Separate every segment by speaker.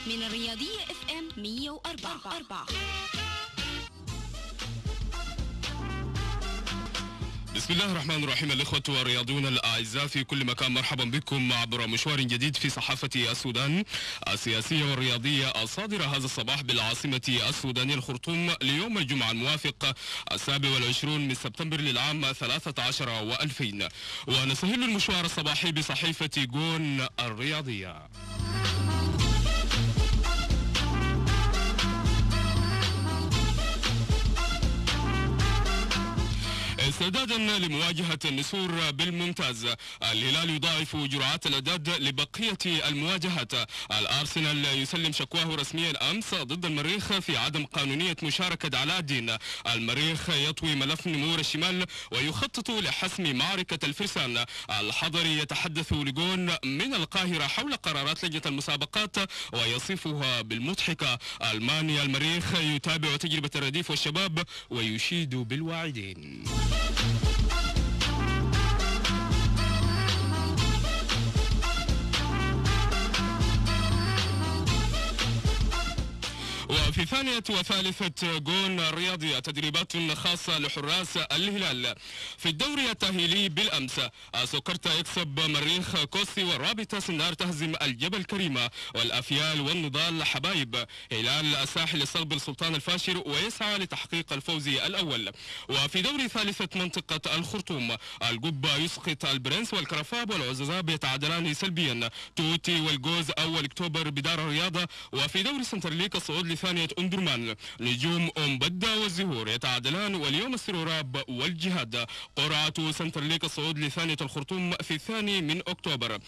Speaker 1: من الرياضية FM 104.
Speaker 2: بسم الله الرحمن الرحيم. الإخوة والرياضيون الأعزاء في كل مكان، مرحبا بكم عبر مشوار جديد في صحافة السودان السياسية والرياضية الصادرة هذا الصباح بالعاصمة السودانية الخرطوم ليوم الجمعة الموافق 27 من سبتمبر للعام 13 و2000. ونستهل المشوار الصباحي بصحيفة جون الرياضية. استعدادا لمواجهة النسور بالممتاز، الهلال يضاعف جرعات الإعداد لبقية المواجهات. الأرسنال يسلم شكواه رسميا أمس ضد المريخ في عدم قانونية مشاركة علاء الدين. المريخ يطوي ملف نمور الشمال ويخطط لحسم معركة الفرسان. الحضري يتحدث لجون من القاهرة حول قرارات لجنة المسابقات ويصفها بالمضحكة. ألمانيا المريخ يتابع تجربة الرديف والشباب ويشيد بالواعدين. وفي ثانية وثالثة جون الرياضية تدريبات خاصة لحراس الهلال. في الدوري التأهيلي بالأمس سكرتا يكسب مريخ كوسي، والرابطة سندار تهزم الجبل كريمة، والأفيال والنضال حبايب. هلال الساحل يستقبل سلطان الفاشر ويسعى لتحقيق الفوز الأول. وفي دوري ثالثة منطقة الخرطوم القبة يسقط البرنس، والكرفاب والعزازاب يتعادلان سلبيا. توتي والجوز أول أكتوبر بدار الرياضة. وفي دوري سنترليك الصعود لثانية أندرمان نجوم بدة والزهور يتعادلان، واليوم السروراب والجهاد. قرعة سنترليك الصعود لثانية الخرطوم في 2 من أكتوبر.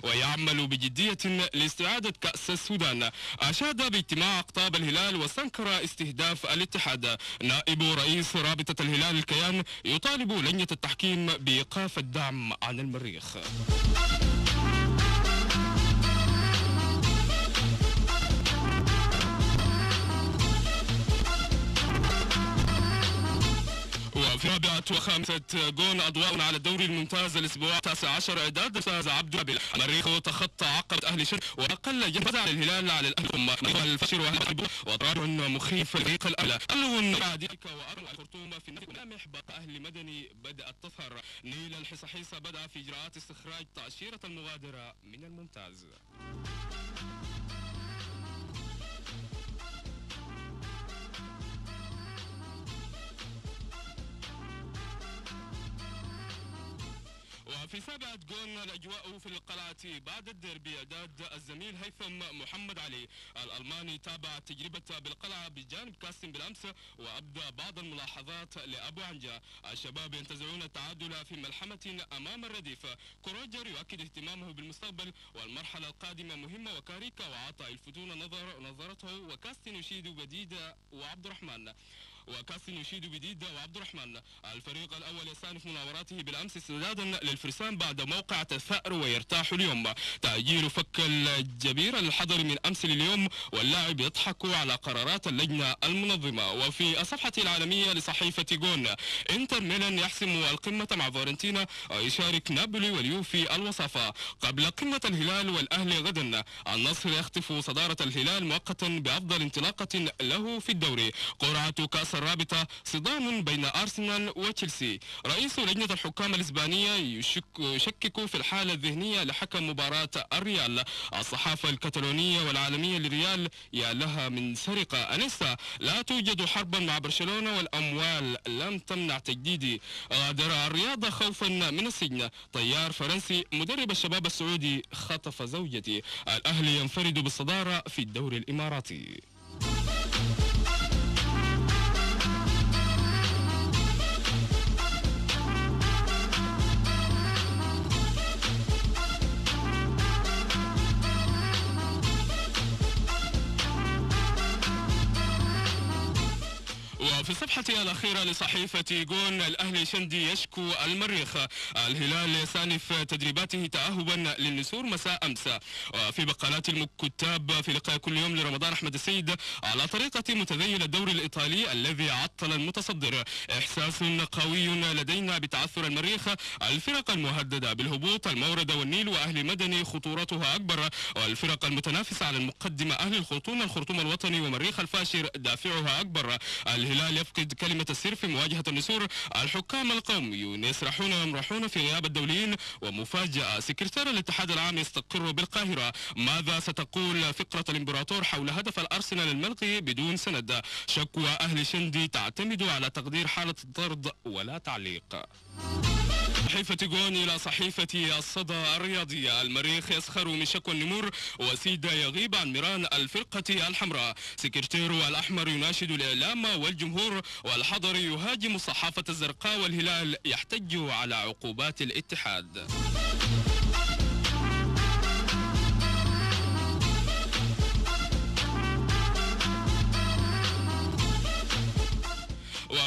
Speaker 2: ويعمل بجدية لاستعادة كأس السودان. أشاد باجتماع أقطاب الهلال واستنكر استهداف الاتحاد. نائب رئيس رابطة الهلال الكيان يطالب لجنة التحكيم بإيقاف الدعم عن المريخ. وفي رابعة وخامسة جون أضواء على الدوري الممتاز الأسبوع 19 إعداد فاز عبد الرحمن. المريخ تخطى عقبة أهل شر وأقل جهد على الهلال على الأهل الفشر وأهل وقرار مخيف الفريق الأعلى. ألو عاديك وأرمى الخرطوم في ملامح بقى أهل مدني بدأت تظهر. نيل الحصحيصة بدأ في إجراءات استخراج تأشيرة المغادرة من الممتاز. وفي سابعة جون الأجواء في القلعة بعد الديربي. إعداد الزميل هيثم محمد علي. الألماني تابع التجربة بالقلعة بجانب كاستن بالأمس وأبدى بعض الملاحظات لأبو عنجا. الشباب ينتزعون التعادل في ملحمة أمام الرديف. كروجر يؤكد اهتمامه بالمستقبل والمرحلة القادمة مهمة، وكاريكا وعطاء يلفتون نظرته. وكاستن يشيد بديدة وعبد الرحمن. الفريق الأول يستأنف مناوراته بالأمس استعدادا للفرسان بعد موقعة الثأر ويرتاح اليوم. تأجيل فك الجبير الحضري من أمس لليوم، واللاعب يضحك على قرارات اللجنة المنظمة. وفي الصفحة العالمية لصحيفة جون انتر ميلان يحسم القمة مع فورنتينا ويشارك نابولي واليوفي الوصافة. قبل قمة الهلال والأهلي غدا النصر يخطف صدارة الهلال مؤقتا بأفضل انطلاقة له في الدوري. قرعة كأس الرابطة صدام بين أرسنال وتشيلسي. رئيس لجنة الحكام الإسبانية يشكك في الحالة الذهنية لحكم مباراة الريال. الصحافة الكتالونية والعالمية للريال يا لها من سرقة. أنيستا لا توجد حربا مع برشلونة والأموال لم تمنع تجديدي. غادر الرياضة خوفا من السجن. طيار فرنسي مدرب الشباب السعودي خطف زوجتي. الأهلي ينفرد بالصدارة في الدوري الإماراتي. وفي الصفحة الأخيرة لصحيفة جون، الأهلي شندي يشكو المريخ، الهلال يستأنف تدريباته تأهبا للنسور مساء أمس. وفي بقالات الكتاب في لقاء كل يوم لرمضان أحمد السيد، على طريقة متذيل الدوري الإيطالي الذي عطل المتصدر، إحساس قوي لدينا بتعثر المريخ، الفرق المهددة بالهبوط المورد والنيل وأهل مدني خطورتها أكبر، والفرق المتنافسة على المقدمة أهل الخرطوم الوطني ومريخ الفاشر دافعها أكبر. الهلال يفقد كلمة السر في مواجهة النسور، الحكام القوميون يسرحون ويمرحون في غياب الدوليين، ومفاجأة سكرتير الاتحاد العام يستقر بالقاهرة. ماذا ستقول فقرة الإمبراطور حول هدف الأرسنال الملغي بدون سند؟ شكوى أهل شندي تعتمد على تقدير حالة الطرد ولا تعليق. صحيفة جون إلى صحيفة الصدى الرياضية، المريخ يسخر من شكوى النمور، وسيدا يغيب عن ميران الفرقة الحمراء، سكرتير الأحمر يناشد الإعلام والجمهور، والحضر يهاجم الصحافة الزرقاء، والهلال يحتج على عقوبات الاتحاد.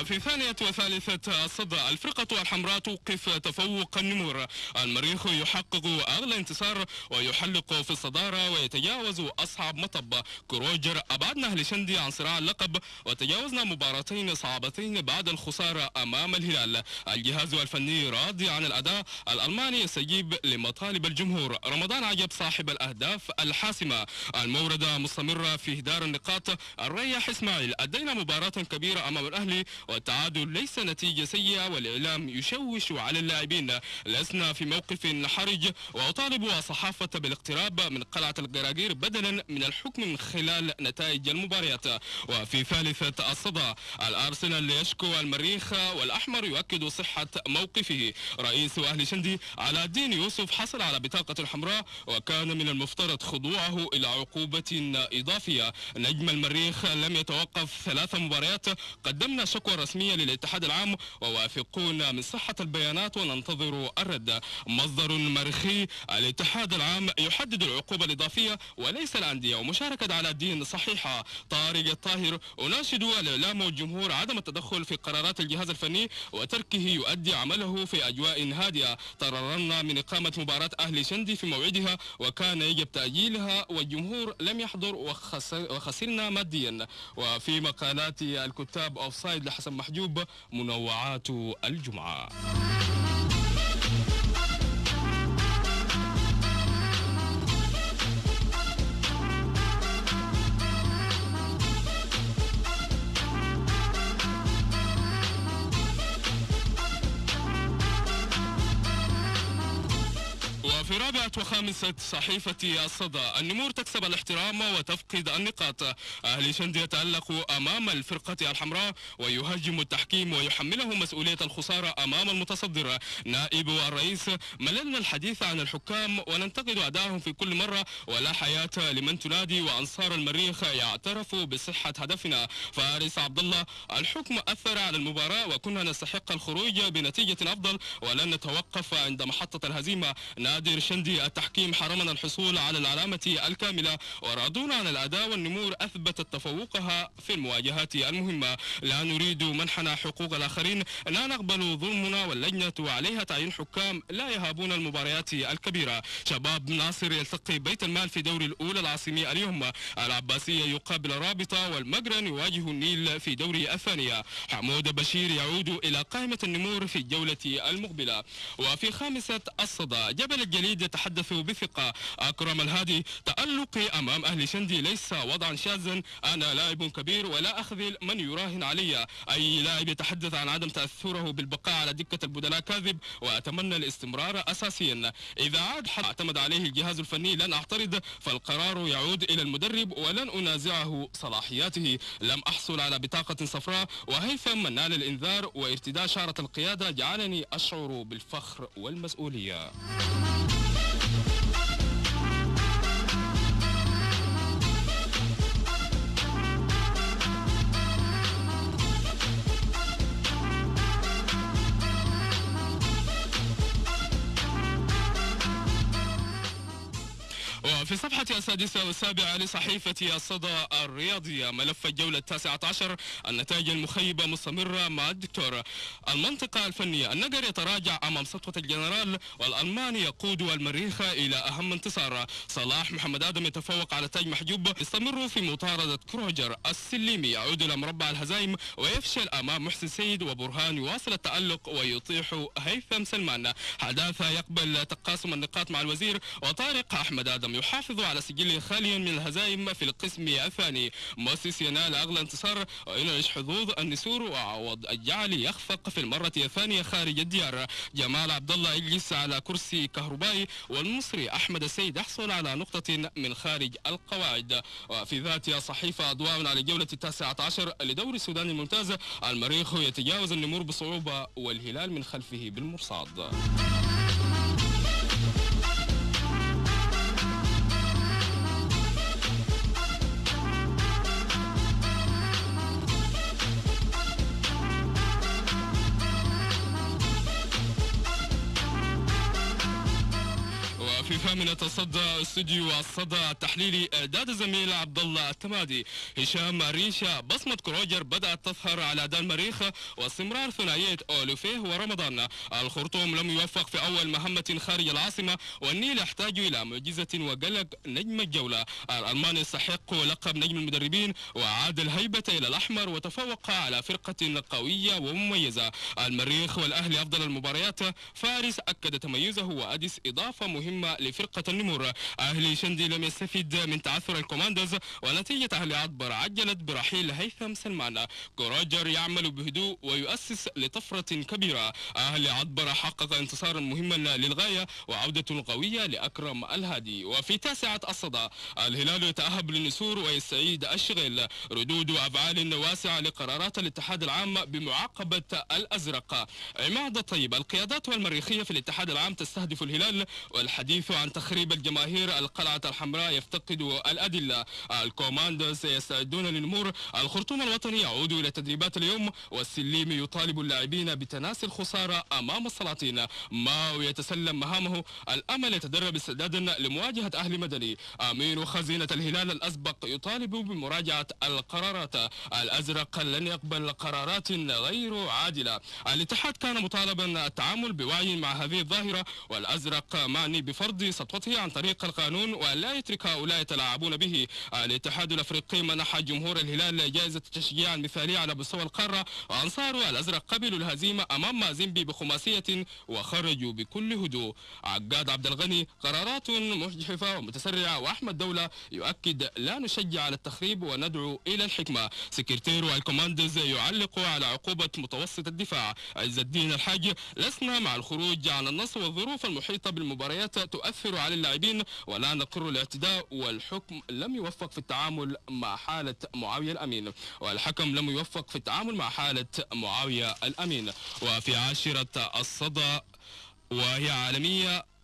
Speaker 2: وفي ثانية وثالثة الصدى، الفرقة الحمراء توقف تفوق النمور، المريخ يحقق أغلى انتصار ويحلق في الصدارة ويتجاوز أصعب مطب، كروجر أبعدنا أهل شندي عن صراع اللقب وتجاوزنا مباراتين صعبتين بعد الخسارة أمام الهلال، الجهاز الفني راضي عن الأداء، الألماني يستجيب لمطالب الجمهور، رمضان عجب صاحب الأهداف الحاسمة، الموردة مستمرة في إهدار النقاط، الريح إسماعيل أدينا مباراة كبيرة أمام الأهلي والتعادل ليس نتيجة سيئة، والإعلام يشوش على اللاعبين، لسنا في موقف حرج، وأطالب الصحافة بالاقتراب من قلعة القراقير بدلا من الحكم من خلال نتائج المباريات. وفي ثالثة الصدى، الأرسنال يشكو المريخ والأحمر يؤكد صحة موقفه، رئيس أهل شندي علاء الدين يوسف حصل على بطاقة حمراء وكان من المفترض خضوعه إلى عقوبة إضافية، نجم المريخ لم يتوقف 3 مباريات، قدمنا شكوى رسمية للاتحاد العام ووافقون من صحة البيانات وننتظر الرد. مصدر مريخي، الاتحاد العام يحدد العقوبة الإضافية وليس الأندية، ومشاركة علاء الدين صحيحة. طارق الطاهر، أناشد الإعلام والجمهور عدم التدخل في قرارات الجهاز الفني وتركه يؤدي عمله في أجواء هادئة، تضررنا من إقامة مباراة أهل شندي في موعدها وكان يجب تأجيلها والجمهور لم يحضر وخسرنا ماديا. وفي مقالات الكتاب أوفسايد لحسن محجوب، منوعات الجمعة. وفي رابعة وخامسة صحيفة الصدى، النمور تكسب الاحترام وتفقد النقاط، أهل شندي يتألق أمام الفرقة الحمراء ويهاجم التحكيم ويحمله مسؤولية الخسارة أمام المتصدر، نائب الرئيس مللنا الحديث عن الحكام وننتقد أدائهم في كل مرة ولا حياة لمن تنادي، وأنصار المريخ يعترفوا بصحة هدفنا، فارس عبد الله الحكم أثر على المباراة وكنا نستحق الخروج بنتيجة أفضل ولن نتوقف عند محطة الهزيمة، نادر شندي التحكيم حرمنا الحصول على العلامة الكاملة وراضونا عن الأداء، والنمور أثبتت تفوقها في المواجهات المهمة، لا نريد منحنا حقوق الآخرين، لا نقبل ظلمنا، واللجنة عليها تعيين حكام لا يهابون المباريات الكبيرة. شباب ناصر يلتقي بيت المال في دوري الأولى العاصمي اليوم، العباسية يقابل الرابطة، والمقرن يواجه النيل في دوري الثانية، حمود بشير يعود إلى قائمة النمور في الجولة المقبلة. وفي خامسة الصدى، جبل الجليد يتحدث بثقة، أكرم الهادي تألقي أمام أهل شندي ليس وضعا شاذا، أنا لاعب كبير ولا أخذل من يراهن علي، أي لاعب يتحدث عن عدم تأثره بالبقاء على دكة البدلاء كاذب، وأتمنى الاستمرار أساسيا، إذا عاد حد اعتمد عليه الجهاز الفني لن أعترض، فالقرار يعود إلى المدرب ولن أنازعه صلاحياته، لم أحصل على بطاقة صفراء وهيثم من نال الإنذار وارتداء شارة القيادة جعلني أشعر بالفخر والمسؤولية. وفي الصفحة السادسة والسابعة لصحيفة الصدى الرياضية ملف الجولة 19 النتائج المخيبة مستمرة مع الدكتور. المنطقة الفنية النقر يتراجع أمام سطوة الجنرال، والألماني يقود المريخ إلى أهم انتصار. صلاح محمد آدم يتفوق على تاج محجوب، يستمر في مطاردة كروجر. السليمي يعود إلى مربع الهزائم ويفشل أمام محسن سيد، وبرهان يواصل التألق ويطيح هيثم سلمان. حداثة يقبل تقاسم النقاط مع الوزير، وطارق أحمد آدم يحافظ على سجله خاليا من الهزائم في القسم الثاني. مؤسس ينال أغلى انتصار وينعش حظوظ النسور، وعوض الجعلي يخفق في المرة الثانية خارج الديار. جمال عبد الله يجلس على كرسي كهربائي، والمصري أحمد السيد يحصل على نقطة من خارج القواعد. وفي ذات صحيفة أضواء على الجولة 19 لدوري السودان الممتاز، المريخ يتجاوز النمور بصعوبة والهلال من خلفه بالمرصاد. في ثامنة الصدى استوديو الصدى التحليلي إعداد الزميل عبد الله التمادي. هشام ريشة بصمة كروجر بدأت تظهر على أداء المريخ، واستمرار ثنائية أولوفيه ورمضان. الخرطوم لم يوفق في أول مهمة خارج العاصمة، والنيل يحتاج إلى معجزة وقلق نجم الجولة. الألمان يستحق لقب نجم المدربين، وعاد الهيبة إلى الأحمر وتفوق على فرقة قوية ومميزة. المريخ والأهلي أفضل المباريات، فارس أكد تميزه، وأديس إضافة مهمة لفرقة النمور. أهلي شندي لم يستفيد من تعثر الكوماندوز، ونتيجة أهلي عطبر عجلت برحيل هيثم سلمان. كروجر يعمل بهدوء ويؤسس لطفرة كبيرة. أهلي عطبر حقق انتصارا مهما للغاية وعودة قوية لأكرم الهادي. وفي تاسعة الصدى الهلال يتأهب للنسور ويستعيد الشغل. ردود وأفعال واسعة لقرارات الاتحاد العام بمعاقبة الأزرق. عماد الطيب القيادات المريخية في الاتحاد العام تستهدف الهلال، والحديث عن تخريب الجماهير القلعة الحمراء يفتقد الأدلة. الكوماندوز يستعدون للنمور. الخرطوم الوطني يعود إلى تدريبات اليوم، والسليمي يطالب اللاعبين بتناسي الخسارة أمام السلاطين. ماو يتسلم مهامه. الأمل يتدرب استعدادا لمواجهة أهل مدني. أمين خزينة الهلال الأسبق يطالب بمراجعة القرارات. الأزرق لن يقبل قرارات غير عادلة. الاتحاد كان مطالبا التعامل بوعي مع هذه الظاهرة، والأزرق معني بفرض سطوته عن طريق القانون ولا يترك هؤلاء يتلاعبون به. الاتحاد الافريقي منح جمهور الهلال جائزة التشجيع المثالية على مستوى القارة، وانصار الازرق قبلوا الهزيمة امام مازيمبي بخماسية وخرجوا بكل هدوء. عقاد عبد الغني قرارات مجحفة ومتسرعة، واحمد دولة يؤكد لا نشجع على التخريب وندعو الى الحكمة. سكرتير الكوماندوز يعلق على عقوبة متوسط الدفاع. عز الدين الحاج لسنا مع الخروج عن النص، والظروف المحيطة بالمباريات تؤثر على اللاعبين ولا نقر الاعتداء، والحكم لم يوفق في التعامل مع حالة معاوية الأمين، والحكم لم يوفق في التعامل مع حالة معاوية الأمين. وفي عاشرة الصدى وهي عالمية،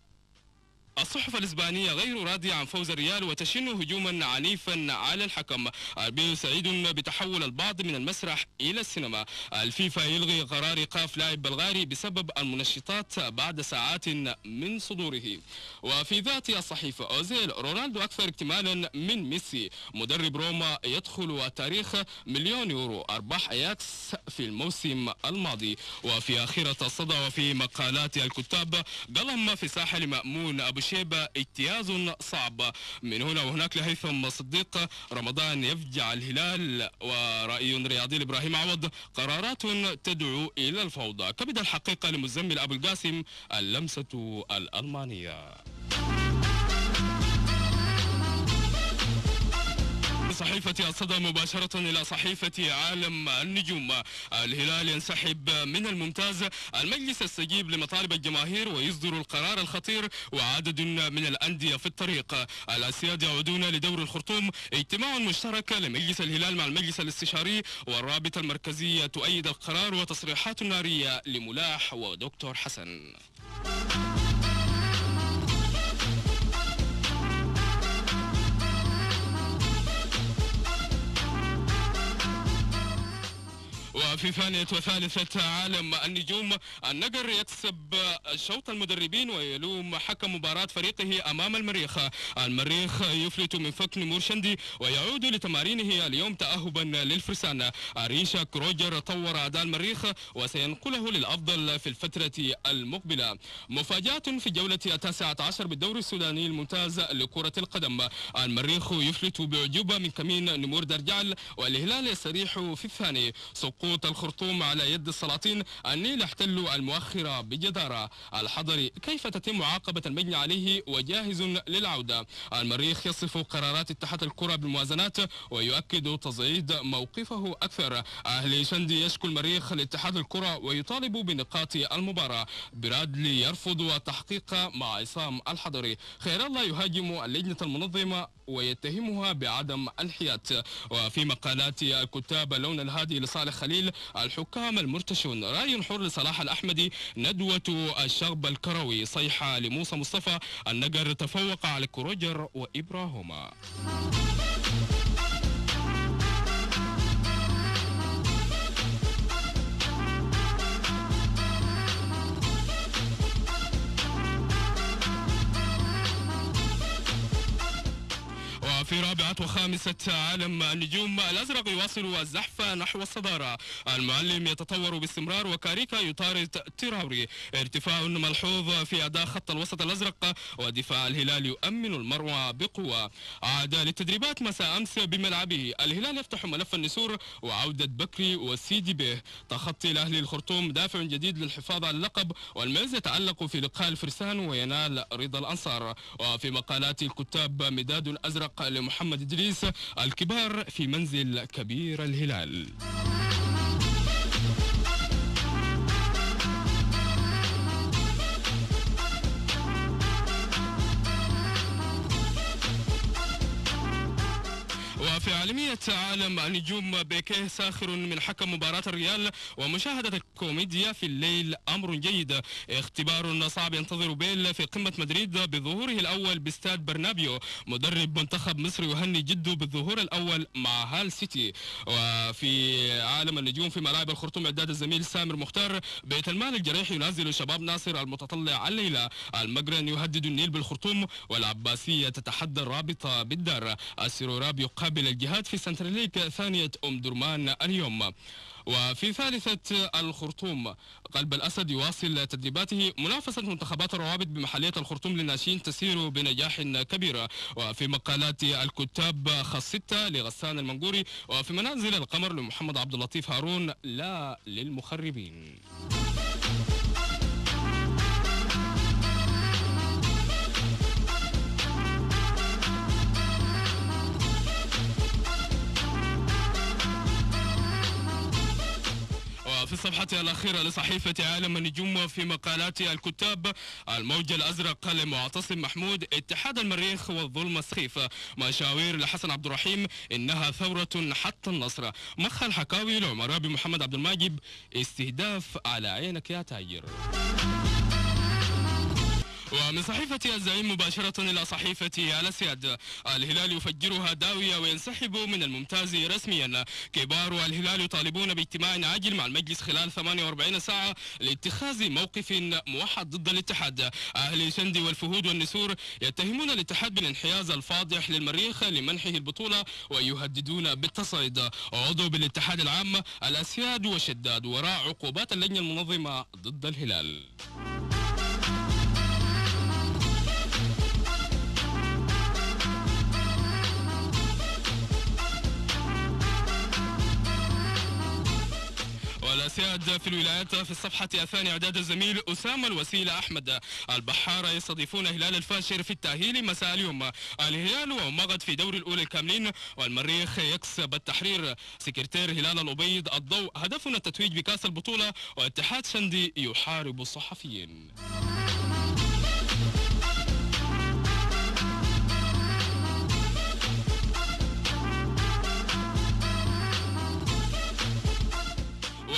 Speaker 2: الصحف الإسبانية غير راضية عن فوز الريال وتشن هجوما عنيفا على الحكم. البيو سعيد بتحول البعض من المسرح إلى السينما. الفيفا يلغي قرار إيقاف لاعب بلغاري بسبب المنشطات بعد ساعات من صدوره. وفي ذات الصحيفة أوزيل رونالدو أكثر اكتمالا من ميسي. مدرب روما يدخل التاريخ مليون يورو أرباح أياكس في الموسم الماضي. وفي آخرة الصدى وفي مقالات الكتاب قلم في ساحل مأمون أبو شيبة اجتياز صعب. من هنا وهناك لهيثم صديق. رمضان يفجع الهلال. ورأي رياضي لإبراهيم عوض قرارات تدعو إلى الفوضى. كبد الحقيقة لمزمل أبو القاسم اللمسة الألمانية. صحيفة الصدى مباشرة إلى صحيفة عالم النجوم. الهلال ينسحب من الممتاز. المجلس يستجيب لمطالب الجماهير ويصدر القرار الخطير، وعدد من الأندية في الطريق. الأسياد يعودون لدور الخرطوم. اجتماع مشترك لمجلس الهلال مع المجلس الاستشاري، والرابطة المركزية تؤيد القرار، وتصريحات نارية لملاح ودكتور حسن. وفي وفي ثانية وثالثة عالم النجوم، النقر يكسب شوط المدربين ويلوم حكم مباراة فريقه أمام المريخ. المريخ يفلت من فك نمور شندي ويعود لتمارينه اليوم تأهبا للفرسان. أريشا كروجر طور أداء المريخ وسينقله للأفضل في الفترة المقبلة. مفاجأة في الجولة 19 بالدوري السوداني الممتاز لكرة القدم، المريخ يفلت بأعجوبة من كمين نمور درجال والهلال يستريح في الثاني. سقوط الخرطوم على يد السلاطين، النيل يحتل المؤخرة بجدارة. الحضري كيف تتم معاقبة المجني عليه وجاهز للعودة. المريخ يصف قرارات اتحاد الكرة بالموازنات ويؤكد تصعيد موقفه أكثر. أهلي شندي يشكو المريخ لاتحاد الكرة ويطالب بنقاط المباراة. برادلي يرفض التحقيق مع عصام الحضري. خير الله يهاجم اللجنة المنظمة ويتهمها بعدم الحياد. وفي مقالات الكتاب اللون الهادي لصالح خليل، الحكام المرتشون، رأي حر لصلاح الأحمدي، ندوة الشغب الكروي، صيحة لموسى مصطفى، النقر تفوق على كروجر وإبراهيم. وفي رابعة وخامسة عالم النجوم، الأزرق يواصل الزحف نحو الصدارة. المعلم يتطور باستمرار وكاريكا يطارد تراوري. ارتفاع ملحوظ في أداء خط الوسط الأزرق ودفاع الهلال يؤمن المروى بقوة. عاد للتدريبات مساء أمس بملعبه. الهلال يفتح ملف النسور وعودة بكري وسيدي به. تخطي الأهلي الخرطوم دافع جديد للحفاظ على اللقب، والميز يتعلق في لقاء الفرسان وينال رضا الأنصار. وفي مقالات الكتاب، مداد أزرق لمحمد إدريس، الكبار في منزل كبير الهلال. وفي عالمية عالم النجوم، بيكيه ساخر من حكم مباراة الريال ومشاهدة الكوميديا في الليل أمر جيد. اختبار صعب ينتظر بيل في قمة مدريد بظهوره الأول باستاد برنابيو. مدرب منتخب مصر يهني جده بالظهور الأول مع هال سيتي. وفي عالم النجوم، في ملاعب الخرطوم، إعداد الزميل سامر مختار. بيت المال الجريح ينازل شباب ناصر المتطلع الليلة. المقرن يهدد النيل بالخرطوم، والعباسية تتحدى الرابطة بالدار. السروراب يقابل الجهاد في سنترليك ثانية درمان اليوم. وفي ثالثة الخرطوم، قلب الأسد يواصل تدريباته. منافسة منتخبات الروابط بمحلية الخرطوم للناشئين تسير بنجاح كبير. وفي مقالات الكتاب، خاصة لغسان المنقوري. وفي منازل القمر لمحمد عبد اللطيف هارون، لا للمخربين. في الصفحة الأخيرة لصحيفة عالم النجوم، في مقالات الكتاب، الموج الأزرق لمعتصم محمود، اتحاد المريخ والظلم السخيف. مشاوير لحسن عبد الرحيم، إنها ثورة حتى النصر. مخ الحكاوي لعمراء بمحمد عبد الماجد، استهداف على عينك يا تاجر. ومن صحيفة الزعيم مباشرة إلى صحيفة الأسياد، الهلال يفجرها داوية وينسحب من الممتاز رسميا. كبار الهلال يطالبون باجتماع عاجل مع المجلس خلال 48 ساعة لاتخاذ موقف موحد ضد الاتحاد. أهلي شندي والفهود والنسور يتهمون الاتحاد بالانحياز الفاضح للمريخ لمنحه البطولة ويهددون بالتصعيد. عضو بالاتحاد العام، الأسياد وشداد وراء عقوبات اللجنة المنظمة ضد الهلال. والأسياد في الولايات، في الصفحة الثانية، إعداد الزميل أسامة الوسيلة أحمد. البحارة يستضيفون هلال الفاشر في التأهيل مساء اليوم. الهلال ومغد في دور الأولى الكاملين، والمريخ يكسب التحرير. سكرتير هلال الأبيض، الضوء هدفنا التتويج بكأس البطولة، واتحاد شندي يحارب الصحفيين.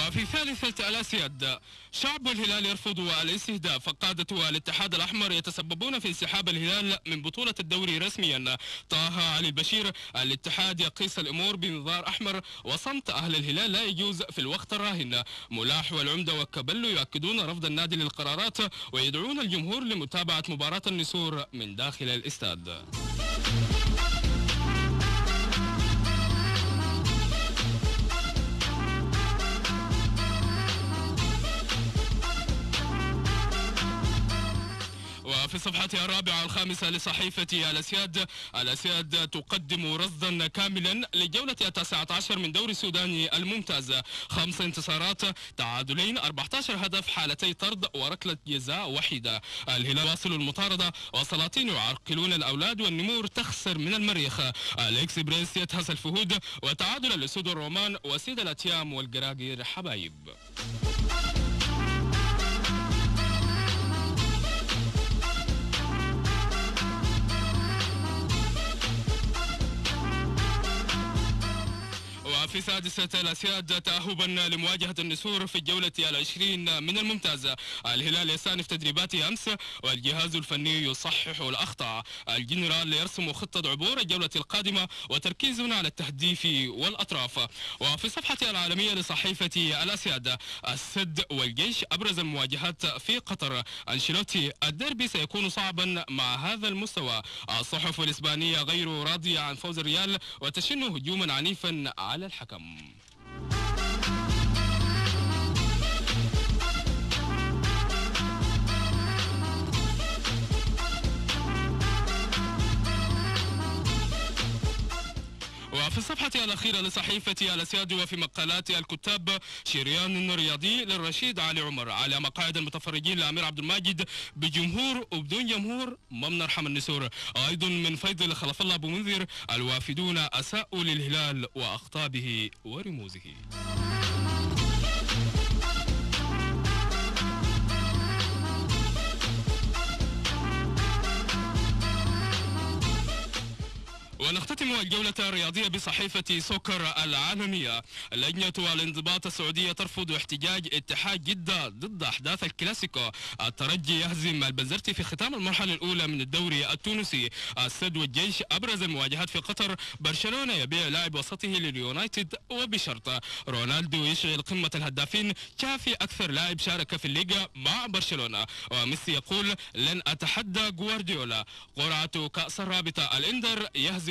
Speaker 2: وفي وفي ثالثة الأسياد شعب الهلال يرفض الاستهداف، قادة الاتحاد الأحمر يتسببون في انسحاب الهلال من بطولة الدوري رسميا. طه علي البشير: الاتحاد يقيس الأمور بنظار أحمر، وصمت أهل الهلال لا يجوز في الوقت الراهن. ملاح والعمدة وكابيلو يؤكدون رفض النادي للقرارات ويدعون الجمهور لمتابعة مباراة النسور من داخل الاستاد. وفي صفحتها الرابعة والخامسة لصحيفة الأسياد تقدم رصدا كاملا لجولة 19 من دوري السوداني الممتاز. 5 انتصارات، تعادلين، 14 هدف، حالتي طرد وركلة جزاء وحيدة. الهلال واصل المطاردة، وسلاطين يعرقلون الأولاد، والنمور تخسر من المريخ. الإكسبريس يتهز الفهود، وتعادل الأسود والرومان، وسيد الأتيام والقراقير حبايب. وفي سادسة الأسياد تأهبا لمواجهة النسور في الجولة 20 من الممتاز. الهلال يستأنف تدريباته أمس، والجهاز الفني يصحح الأخطاء. الجنرال يرسم خطة عبور الجولة القادمة، وتركيزنا على التهديف والأطراف. وفي صفحة العالمية لصحيفة الأسياد السد والجيش أبرز المواجهات في قطر. أنشيلوتي: الديربي سيكون صعبا مع هذا المستوى. الصحف الإسبانية غير راضية عن فوز الريال، وتشن هجوما عنيفا على الحكم. وفي الصفحة الأخيرة لصحيفة الأسياد وفي مقالات الكتاب شريان رياضي للرشيد علي عمر: على مقاعد المتفرجين لأمير عبد الماجد بجمهور وبدون جمهور ما بنرحم النسور. أيضا من فيض لخلف الله أبو منذر: الوافدون أساءوا للهلال وأخطابه ورموزه. ونختتم الجولة الرياضية بصحيفة سوكر العالمية. لجنة الانضباط السعودية ترفض احتجاج اتحاد جدة ضد أحداث الكلاسيكو. الترجي يهزم البنزرتي في ختام المرحلة الأولى من الدوري التونسي. السد والجيش أبرز المواجهات في قطر. برشلونة يبيع لاعب وسطه لليونايتد وبشرط. رونالدو يشغل قمة الهدافين. تشافي أكثر لاعب شارك في الليغا مع برشلونة. وميسي يقول: لن أتحدى غوارديولا. قرعة كأس الرابطة، الإندر يهزم